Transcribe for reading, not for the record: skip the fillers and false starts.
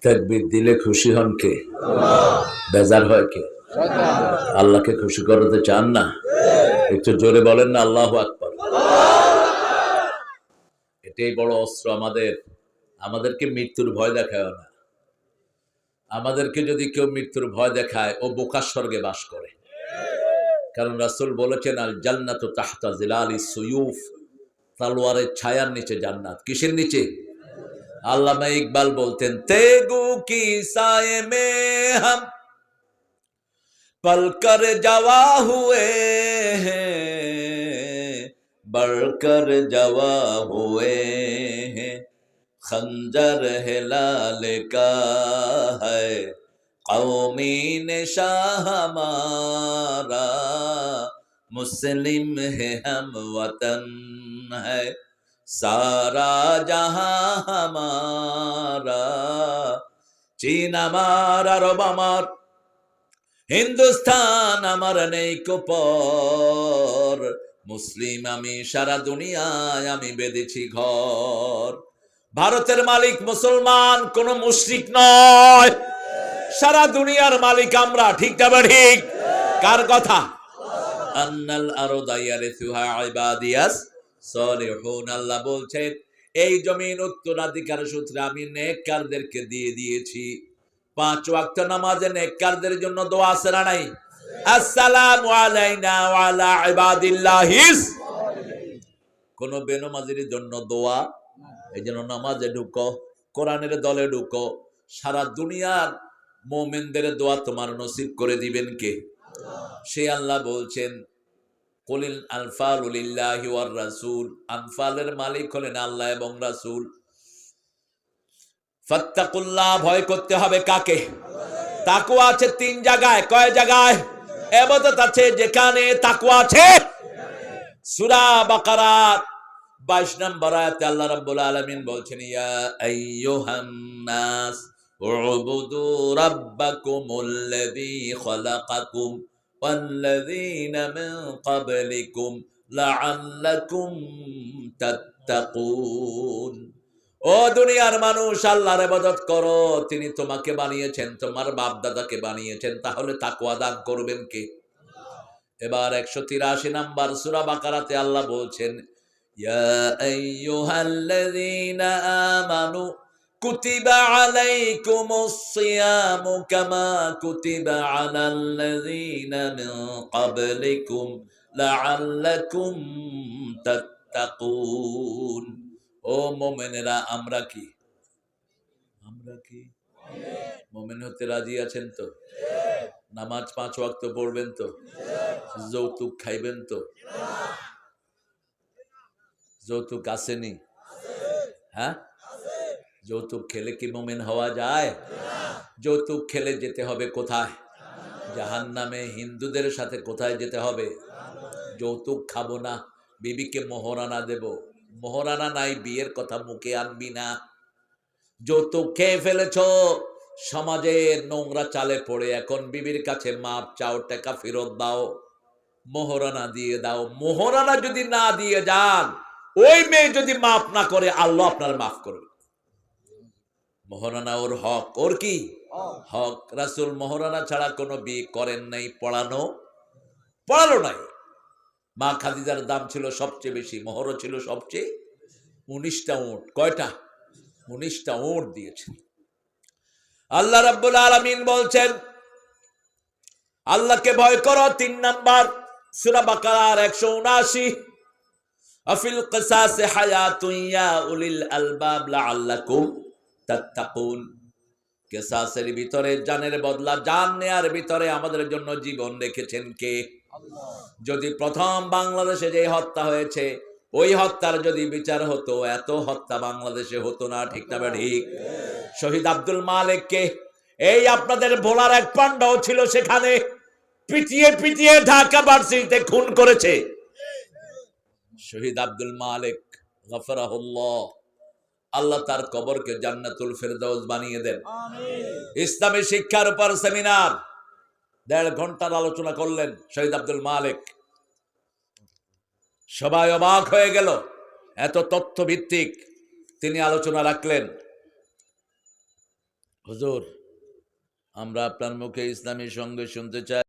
তাকবীর দিলে খুশি হন কে? বেজার হয় কে? আল্লাহকে খুশি করতে চান না? একটু জোরে বলেন না আল্লাহু আকবার। এটাই বড় অস্ত্র আমাদের। আমাদেরকে মৃত্যুর ভয় দেখায় না। আমাদেরকে যদি কেউ মৃত্যুর ভয় দেখায়, ও বোকার স্বর্গে বাস করে। কারণ রাসূল বলেছেন, আল জান্নাতু তাহতা জিলালিস সুয়ুফ, তলোয়ারের ছায়ার নিচে জান্নাত। কিসের নিচে? আল্লামা ইকবাল বলতেন, তেগু কি সায়ে মে হাম पलकर जवा हुए हैं, बढ़कर जवा हुए हैं, खंजर है लाल का है, कौमी निशा हमारा, मुस्लिम है हम वतन है, सारा जहां हमारा, चीन আমার আরব আমার, হিন্দুস্তান আমার নেই কোপর, মুসলিম আমি সারা দুনিয়ায় আমি বেঁধেছি ঘর। ভারতের মালিক মুসলমান, কোন মুশরিক নয়। সারা দুনিয়ার মালিক আমরা, ঠিক না ঠিক? কার কথা? আন্নাল আরদা ইয়ারিসুহা ইবাদিয়াস সলিহুন। আল্লাহ বলছেন, এই জমিন উত্তরাধিকার সূত্রে আমি নেককারদেরকে দিয়ে দিয়েছি। 5 ওয়াক্ত নামাজে নেককারদের জন্য দোয়া আছে না নাই? আসসালামু আলাইনা ওয়া আলা ইবাদিল্লাহিস। কোন বেনমাজির জন্য দোয়া। এইজন্য নামাজে ঢুকো, কোরআনের দলে ঢুকো, সারা দুনিয়ার মুমিনদের দোয়া তোমার নসিব করে দিবেন কে? সে আল্লাহ বলছেন, কুলিল আনফালু লিল্লাহি ওয়ার রাসূল। আনফালের মালিক হলেন আল্লাহ এবং রাসূল। ফাত্তাকুল্লাহ, ভয় করতে হবে কাকে? তাকওয়া আছে 3 জায়গায়। কয় জায়গায়? ইবাদত আছে যেখানে তাকওয়া আছে। সূরা বাকারা 22 নম্বর আয়াতে আল্লাহ রাব্বুল আলামিন বলছেন, ইয়া আইয়ুহান নাস উবুদু রাব্বাকুমুল্লাযী খালাকাকুম ওয়াল্লাযীনা মিন ক্বাবলিকুম লাআল্লাকুম তাত্তাকুন। ও দুনিয়ার মানুষ, আল্লাহর ইবাদত করো। তিনি তোমাকে বানিয়েছেন, তোমার বাপ দাদাকে বানিয়েছেন, তাহলে তাকওয়া দান করবেন কে? এবার 183 নাম্বার সূরা বাকারাতে আল্লাহ বলছেন, ইয়া আইয়ুহাল্লাযীনা আমানু কুতিবা আলাইকুমুস সিয়ামু কামা কুতিবা আলাল্লাযীনা মিন ক্বাবলিকুম লাআল্লাকুম তাত্তাকুন। ও মুমিনেরা, আমরা কি মুমিন হতে রাজি আছেন তো? নামাজ 5 ওয়াক্ত পড়বেন তো? যৌতুক খাইবেন তো? যৌতুক আসেনি? হ্যাঁ, যৌতুক খেলে কি মুমিন হওয়া যায়? যৌতুক খেলে যেতে হবে কোথায়? জাহান্নামে। হিন্দুদের সাথে কোথায় যেতে হবে? যৌতুক খাবো না, বিবিকে মোহরানা দেব। মোহরানা নাই, বিয়ের কথা মুখে আনবি না। যৌতুক খেয়ে ফেলেছ, সমাজের নোংরা চালে পড়ে এখন বিবির কাছে মাপ চাও, টাকা ফেরত দাও, মোহরানা দিয়ে দাও। মোহরানা যদি না দিয়ে যান, ওই মেয়ে যদি মাফ না করে, আল্লাহ আপনার মাফ করবে। মোহরানা ওর হক। ওর কি হক? রাসূল মোহরানা ছাড়া কোনো বিয়ে করেন নাই, পড়ালো নাই। মা খাদিজার দাম ছিল সবচেয়ে বেশি, মোহরও ছিল সবচেয়ে। 19টা উট। কয়টা? 19টা উট দিয়েছেন। আল্লাহ রাব্বুল আলামিন বলছেন, আল্লাহকে ভয় করো। 3 নাম্বার সূরা বাকারার 179, আফিল কিসাসে হায়াতুন ইয়া উলিল আলবাব লাআল্লাকুম তাত্তাকুন। কিসাসের ভিতরে, জানের বদলা জান নেয়ার ভিতরে আমাদের জন্য জীবন রেখেছেন কে? আল্লাহ। যদি প্রথম বাংলাদেশে যে হত্যা হয়েছে, ওই হত্যার যদি বিচার হতো, এত হত্যা বাংলাদেশে হতো না, ঠিক না ঠিক? শহীদ আব্দুল মালেককে, এই আপনাদের ভোলার এক পান্ডাও ছিল সেখানে, পিটিয়ে পিটিয়ে ঢাকা ভার্সিটিতে খুন করেছে। শহীদ আব্দুল মালেক গফরাহুল্লাহ, আল্লাহ তার কবরকে জান্নাতুল ফেরদাউস বানিয়ে দেন। ইসলামী শিক্ষার উপর সেমিনার 1.5 ঘন্টার আলোচনা করলেন শহীদ আব্দুল মালেক। সবাই অবাক হয়ে গেল, এত তথ্য ভিত্তিক তিনি আলোচনা রাখলেন। হুজুর, আমরা আপনার মুখে ইসলামী সঙ্গে শুনতে চাই।